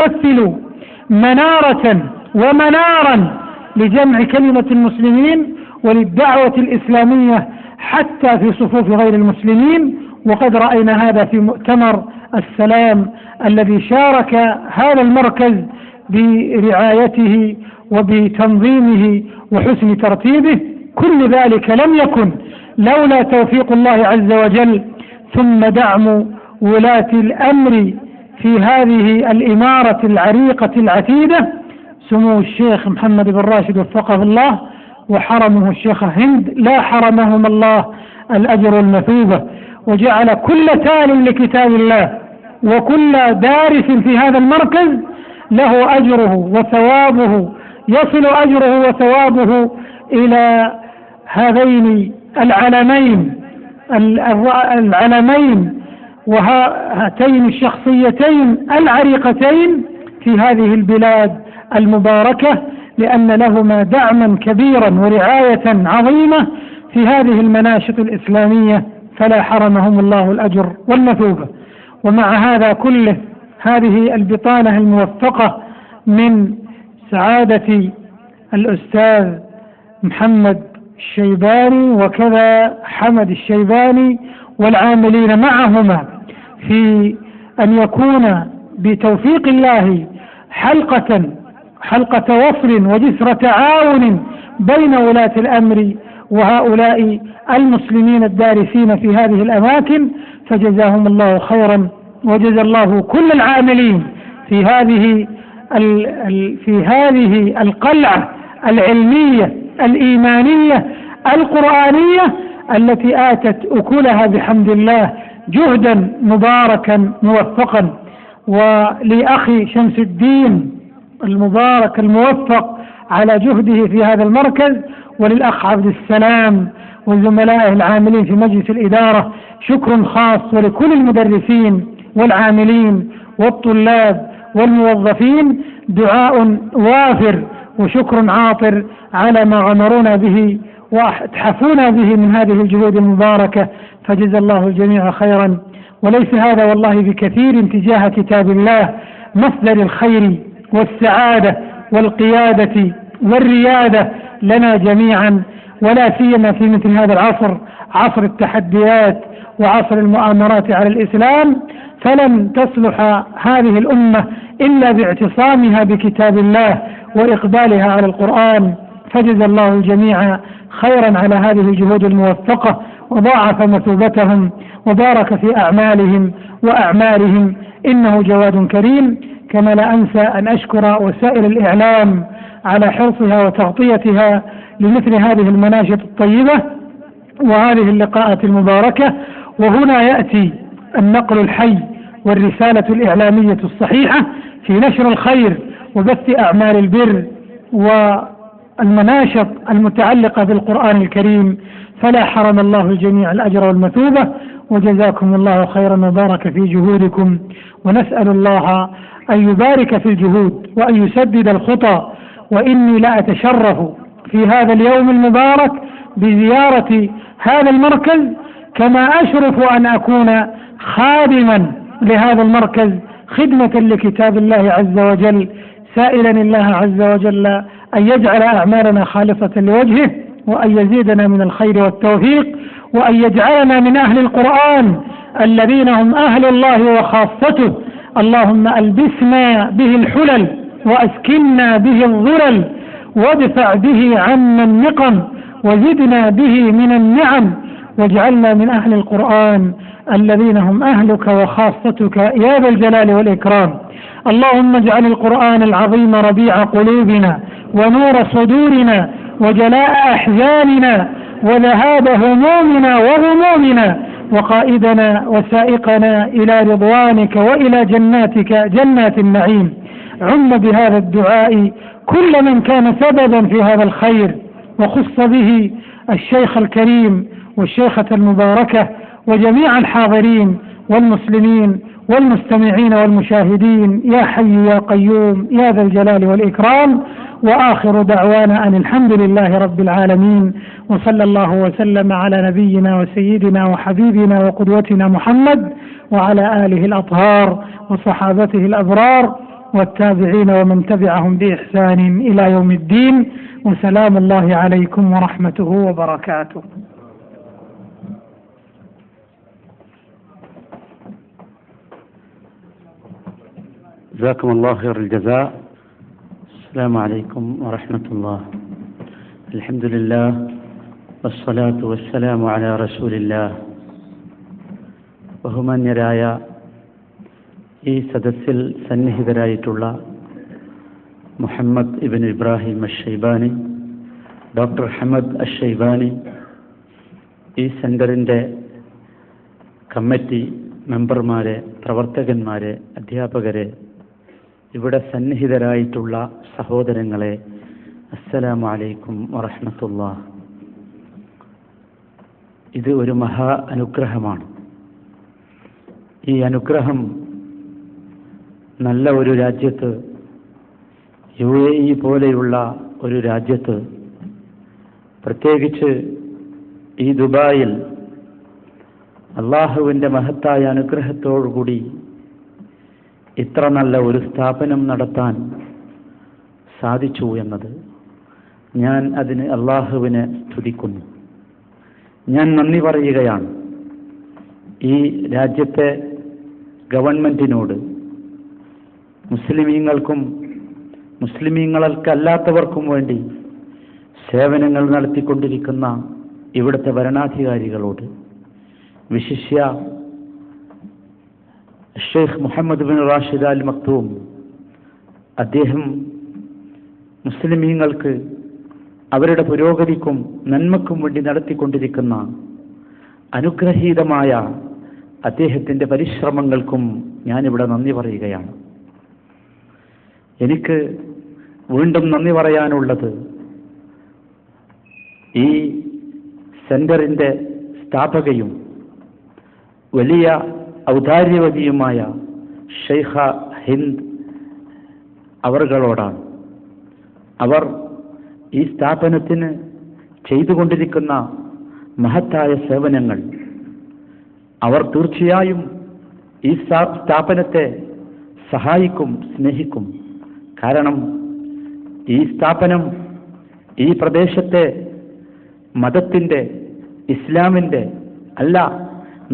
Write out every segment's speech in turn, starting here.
يمثل منارة ومنارا لجمع كلمة المسلمين وللدعوة الإسلامية حتى في صفوف غير المسلمين. وقد رأينا هذا في مؤتمر السلام الذي شارك هذا المركز برعايته وبتنظيمه وحسن ترتيبه. كل ذلك لم يكن لولا توفيق الله عز وجل ثم دعم ولاة الأمر في هذه الإمارة العريقة العتيدة، سمو الشيخ محمد بن راشد وفقه الله، وحرمه الشيخ هند لا حرمهم الله الأجر والمثوبة، وجعل كل تال لكتاب الله وكل دارس في هذا المركز له أجره وثوابه، يصل أجره وثوابه إلى هذين العلمين وهاتين الشخصيتين العريقتين في هذه البلاد المباركة، لأن لهما دعما كبيرا ورعاية عظيمة في هذه المناشط الإسلامية، فلا حرمهم الله الأجر والمثوبة. ومع هذا كله، هذه البطانة الموفقة من سعادة الأستاذ محمد الشيباني وكذا حمد الشيباني والعاملين معهما في أن يكون بتوفيق الله حلقة وصل وجسر تعاون بين ولاة الأمر وهؤلاء المسلمين الدارسين في هذه الأماكن، فجزاهم الله خيرا، وجزا الله كل العاملين في هذه القلعة العلمية الإيمانية القرآنية التي آتت أكلها بحمد الله جهدا مباركا موفقا. ولأخي شمس الدين المبارك الموفق على جهده في هذا المركز، وللأخ عبد السلام وزملائه العاملين في مجلس الإدارة شكر خاص، ولكل المدرسين والعاملين والطلاب والموظفين دعاء وافر وشكر عاطر على ما غمرونا به واتحفونا به من هذه الجهود المباركة، فجزا الله الجميع خيرا. وليس هذا والله بكثير تجاه كتاب الله مصدر الخير والسعادة والقيادة والريادة لنا جميعا، ولا سيما في مثل هذا العصر، عصر التحديات وعصر المؤامرات على الإسلام. فلن تصلح هذه الأمة إلا باعتصامها بكتاب الله وإقبالها على القرآن، فجزا الله الجميع خيرا على هذه الجهود الموفقة، وضاعف مثوبتهم وبارك في أعمالهم وأعمالهم، إنه جواد كريم. كما لا أنسى أن أشكر وسائل الإعلام على حرصها وتغطيتها لمثل هذه المناشط الطيبة وهذه اللقاءات المباركة. وهنا يأتي النقل الحي والرسالة الإعلامية الصحيحة في نشر الخير وبث أعمال البر والمناشط المتعلقة بالقرآن الكريم، فلا حرم الله الجميع الأجر والمثوبة، وجزاكم الله خيرا وبارك في جهودكم. ونسأل الله أن يبارك في الجهود وأن يسدد الخطى. وإني لا أتشرف في هذا اليوم المبارك بزيارة هذا المركز، كما أشرف أن أكون خادما لهذا المركز خدمة لكتاب الله عز وجل، سائلا الله عز وجل أن يجعل أعمالنا خالصة لوجهه، وأن يزيدنا من الخير والتوفيق، وأن يجعلنا من أهل القرآن الذين هم أهل الله وخاصته. اللهم ألبسنا به الحلل وأسكننا به الظلل، وادفع به عنا النقم، وزدنا به من النعم، واجعلنا من أهل القرآن الذين هم أهلك وخاصتك يا ذا الجلال والإكرام. اللهم اجعل القرآن العظيم ربيع قلوبنا ونور صدورنا وجلاء أحزاننا وذهاب همومنا وغمومنا، وقائدنا وسائقنا إلى رضوانك وإلى جناتك جنات النعيم. عم بهذا الدعاء كل من كان سببا في هذا الخير، وخص به الشيخ الكريم والشيخة المباركة وجميع الحاضرين والمسلمين والمستمعين والمشاهدين، يا حي يا قيوم يا ذا الجلال والإكرام. وآخر دعوانا أن الحمد لله رب العالمين، وصلى الله وسلم على نبينا وسيدنا وحبيبنا وقدوتنا محمد وعلى آله الأطهار وصحابته الأبرار والتابعين ومن تبعهم بإحسان إلى يوم الدين. وسلام الله عليكم ورحمته وبركاته. جزاكم الله خير الجزاء. السلام عليكم ورحمة الله. الحمد لله والصلاة والسلام على رسول الله. ബഹുമാന്യരായ ഈ സദസ്സിൽ സന്നിഹിതരായിട്ടുള്ള മുഹമ്മദ് ഇബ്നു ഇബ്രാഹിം അശ്ശൈബാനി, ഡോക്ടർ ഹമദ് അശ്ശൈബാനി, ഈ സെൻ്ററിൻ്റെ കമ്മിറ്റി മെമ്പർമാരെ, പ്രവർത്തകന്മാരെ, അധ്യാപകരെ, ഇവിടെ സന്നിഹിതരായിട്ടുള്ള സഹോദരങ്ങളെ, അസ്സലാമു അലൈക്കും വറഹ്മത്തുള്ളാഹി. ഇത് ഒരു മഹാ അനുഗ്രഹമാണ്. ഈ അനുഗ്രഹം നല്ല ഒരു രാജ്യത്ത്, UAE പോലെയുള്ള ഒരു രാജ്യത്ത്, പ്രത്യേകിച്ച് ഈ ദുബായിൽ അള്ളാഹുവിൻ്റെ മഹത്തായ അനുഗ്രഹത്തോടുകൂടി ഇത്ര നല്ല ഒരു സ്ഥാപനം നടത്താൻ സാധിച്ചു എന്നത് ഞാൻ അതിന് അള്ളാഹുവിനെ സ്തുതിക്കുന്നു. ഞാൻ നന്ദി പറയുകയാണ് ഈ രാജ്യത്തെ ഗവൺമെൻറ്റിനോട്, മുസ്ലിമീങ്ങൾക്കും മുസ്ലിമീങ്ങൾക്കല്ലാത്തവർക്കും വേണ്ടി സേവനങ്ങൾ നടത്തിക്കൊണ്ടിരിക്കുന്ന ഇവിടുത്തെ ഭരണാധികാരികളോട്, വിശിഷ്യ Sheikh Mohammed bin Rashid Al Maktoum, അദ്ദേഹം മുസ്ലിമീങ്ങൾക്ക് അവരുടെ പുരോഗതിക്കും നന്മക്കും വേണ്ടി നടത്തിക്കൊണ്ടിരിക്കുന്ന അനുഗ്രഹീതമായ അദ്ദേഹത്തിൻ്റെ പരിശ്രമങ്ങൾക്കും ഞാനിവിടെ നന്ദി പറയുകയാണ്. എനിക്ക് വീണ്ടും നന്ദി പറയാനുള്ളത് ഈ സെൻ്ററിൻ്റെ സ്ഥാപകയും വലിയ ഔദാര്യവതിയുമായ ഷെയ്ഖ ഹിന്ദ് അവർകളോടാണ്. അവർ ഈ സ്ഥാപനത്തിന് ചെയ്തുകൊണ്ടിരിക്കുന്ന മഹത്തായ സേവനങ്ങൾ, അവർ തീർച്ചയായും ഈ സ്ഥാപനത്തെ സഹായിക്കും, സ്നേഹിക്കും. കാരണം ഈ സ്ഥാപനം ഈ പ്രദേശത്തെ മതത്തിൻ്റെ, ഇസ്ലാമിൻ്റെ അല്ല,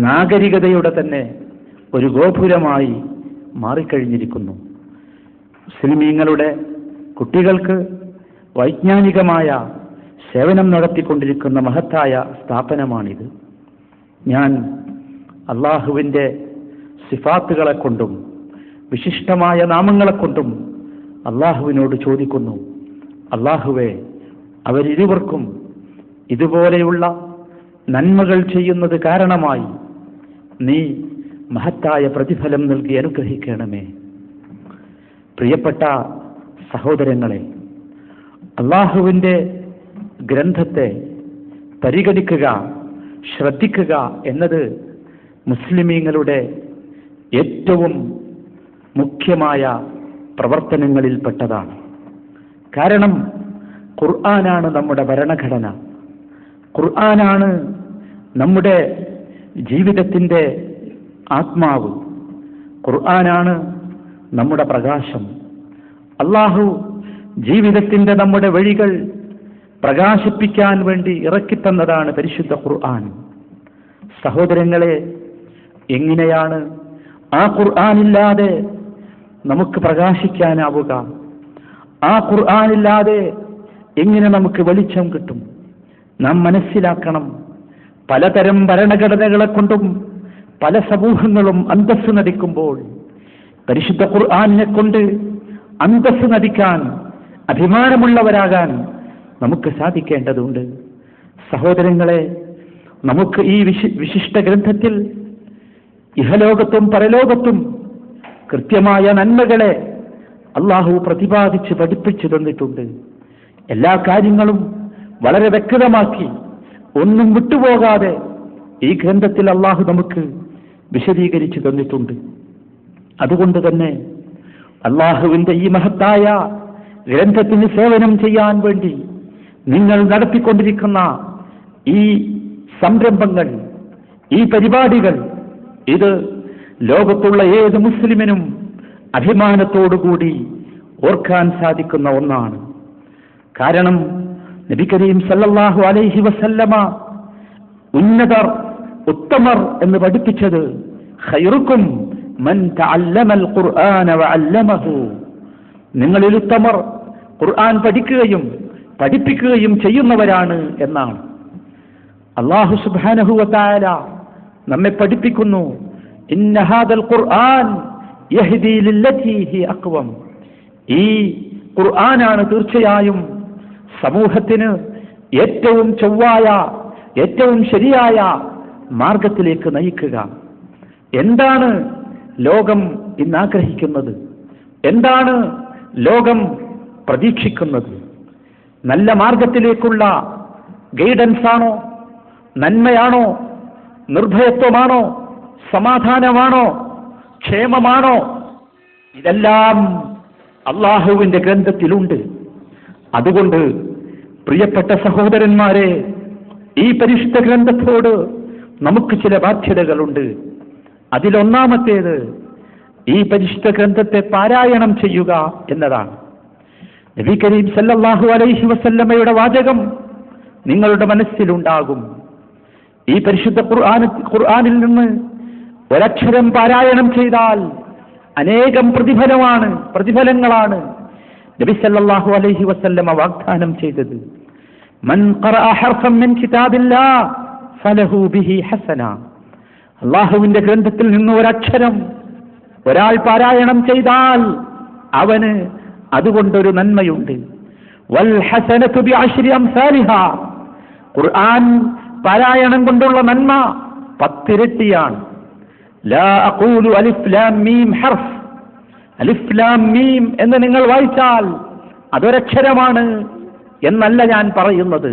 നാഗരികതയുടെ തന്നെ ഒരു ഗോപുരമായി മാറിക്കഴിഞ്ഞിരിക്കുന്നു. മുസ്ലിമീങ്ങളുടെ കുട്ടികൾക്ക് വൈജ്ഞാനികമായ സേവനം നടത്തിക്കൊണ്ടിരിക്കുന്ന മഹത്തായ സ്ഥാപനമാണിത്. ഞാൻ അള്ളാഹുവിൻ്റെ സിഫാത്തുകളെ കൊണ്ടും വിശിഷ്ടമായ നാമങ്ങളെ കൊണ്ടും അള്ളാഹുവിനോട് ചോദിക്കുന്നു, അള്ളാഹുവേ, അവരിരുവർക്കും ഇതുപോലെയുള്ള നന്മകൾ ചെയ്യുന്നത് കാരണമായി നീ മഹത്തായ പ്രതിഫലം നൽകി അനുഗ്രഹിക്കണമേ. പ്രിയപ്പെട്ട സഹോദരങ്ങളെ, അള്ളാഹുവിൻ്റെ ഗ്രന്ഥത്തെ പരിഗണിക്കുക, ശ്രദ്ധിക്കുക എന്നത് മുസ്ലിമീങ്ങളുടെ ഏറ്റവും മുഖ്യമായ പ്രവർത്തനങ്ങളിൽപ്പെട്ടതാണ്. കാരണം ഖുർആനാണ് നമ്മുടെ ഭരണഘടന, ഖുർആനാണ് നമ്മുടെ ജീവിതത്തിൻ്റെ ആത്മാവ്, ഖുർആനാണ് നമ്മുടെ പ്രകാശം. അള്ളാഹു ജീവിതത്തിൻ്റെ നമ്മുടെ വഴികൾ പ്രകാശിപ്പിക്കാൻ വേണ്ടി ഇറക്കിത്തന്നതാണ് പരിശുദ്ധ ഖുർആൻ. സഹോദരങ്ങളെ, എങ്ങനെയാണ് ആ ഖുർആനില്ലാതെ നമുക്ക് പ്രകാശിക്കാനാവുക? ആ ഖുർആനില്ലാതെ എങ്ങനെ നമുക്ക് വെളിച്ചം കിട്ടും? നാം മനസ്സിലാക്കണം, പലതരം ഭരണഘടനകളെ കൊണ്ടും പല സമൂഹങ്ങളും അന്തസ്സ് നടിക്കുമ്പോൾ പരിശുദ്ധ ഖുർആനിനെ കൊണ്ട് അന്തസ്സ് നടിക്കാൻ, അഭിമാനമുള്ളവരാകാൻ നമുക്ക് സാധിക്കേണ്ടതുണ്ട്. സഹോദരങ്ങളെ, നമുക്ക് ഈ വിശിഷ്ട ഗ്രന്ഥത്തിൽ ഇഹലോകത്തും പരലോകത്തും കൃത്യമായ നന്മകളെ അള്ളാഹു പ്രതിപാദിച്ച് പഠിപ്പിച്ചു തന്നിട്ടുണ്ട്. എല്ലാ കാര്യങ്ങളും വളരെ വ്യക്തമാക്കി, ഒന്നും വിട്ടുപോകാതെ ഈ ഗ്രന്ഥത്തിൽ അള്ളാഹു നമുക്ക് വിശദീകരിച്ചു തന്നിട്ടുണ്ട്. അതുകൊണ്ട് തന്നെ അള്ളാഹുവിൻ്റെ ഈ മഹത്തായ ഗ്രന്ഥത്തിന് സേവനം ചെയ്യാൻ വേണ്ടി നിങ്ങൾ നടത്തിക്കൊണ്ടിരിക്കുന്ന ഈ സംരംഭങ്ങൾ, ഈ പരിപാടികൾ, ഇത് ലോകത്തുള്ള ഏത് മുസ്ലിമിനും അഭിമാനത്തോടുകൂടി ഓർക്കാൻ സാധിക്കുന്ന ഒന്നാണ്. കാരണം നബി കരീം സല്ലല്ലാഹു അലൈഹി വസല്ലമ ഉന്നതർ, ഉത്തമർ എന്ന് പഠിപ്പിച്ചത് ഖൈറുക്കും മൻ തഅല്ലമൽ ഖുർആന വഅല്ലമഹു, നിങ്ങളിൽ ഉത്തമർ ഖുർആൻ പഠിക്കുകയും പഠിപ്പിക്കുകയും ചെയ്യുന്നവരാണ് എന്നാണ്. അല്ലാഹു സുബ്ഹാനഹു വ തആല നമ്മെ പഠിപ്പിക്കുന്നു, ഇന്ന ഹാദൽ ഖുർആൻ യഹ്ദി ലില്ലതി ഹി അഖ്വം, ഈ ഖുർആനാണ് തീർച്ചയായും സമൂഹത്തിന് ഏറ്റവും ചൊവ്വായ, ഏറ്റവും ശരിയായ മാർഗത്തിലേക്ക് നയിക്കുക. എന്താണ് ലോകം ഇന്ന് ആഗ്രഹിക്കുന്നത്? എന്താണ് ലോകം പ്രതീക്ഷിക്കുന്നത്? നല്ല മാർഗത്തിലേക്കുള്ള ഗൈഡൻസ് ആണോ? നന്മയാണോ? നിർഭയത്വമാണോ? സമാധാനമാണോ? ക്ഷേമമാണോ? ഇതെല്ലാം അള്ളാഹുവിന്റെ ഗ്രന്ഥത്തിലുണ്ട്. അതുകൊണ്ട് പ്രിയപ്പെട്ട സഹോദരന്മാരെ, ഈ പരിശുദ്ധ ഗ്രന്ഥത്തോട് നമുക്ക് ചില ബാധ്യതകളുണ്ട്. അതിലൊന്നാമത്തേത് ഈ പരിശുദ്ധ ഗ്രന്ഥത്തെ പാരായണം ചെയ്യുക എന്നതാണ്. നബി കരീം സല്ലല്ലാഹു അലൈഹി വസല്ലമയുടെ വാചകം നിങ്ങളുടെ മനസ്സിലുണ്ടാകും. ഈ പരിശുദ്ധ ഖുർആനിൽ നിന്ന് ഒരക്ഷരം പാരായണം ചെയ്താൽ അനേകം പ്രതിഫലങ്ങളാണ് നബി സല്ലല്ലാഹു അലൈഹി വസല്ലമ വാഗ്ദാനം ചെയ്തത്. മൻ ഖറഅ ഹർഫൻ മിൻ കിതാബില്ലാഹ് ഫലഹു ബിഹി ഹസന, അല്ലാഹുവിന്റെ ഗ്രന്ഥത്തിൽ നിന്ന് ഒരക്ഷരം ഒരാൾ പാരായണം ചെയ്താൽ അവന് അതുകൊണ്ടൊരു നന്മയുണ്ട്. വൽ ഹസനതു ബിഅശ്രി അംസാലിഹാ, ഖുർആൻ പാരായണം കൊണ്ടുള്ള നന്മ 10 ഇരട്ടിയാണ്. ലാ അഖൂലു അലിഫ് ലാം മീം ഹർഫ്, അലിഫ് ലാം മീം എന്ന് നിങ്ങൾ വായിച്ചാൽ അതൊരക്ഷരമാണ് എന്നല്ല ഞാൻ പറയുന്നത്.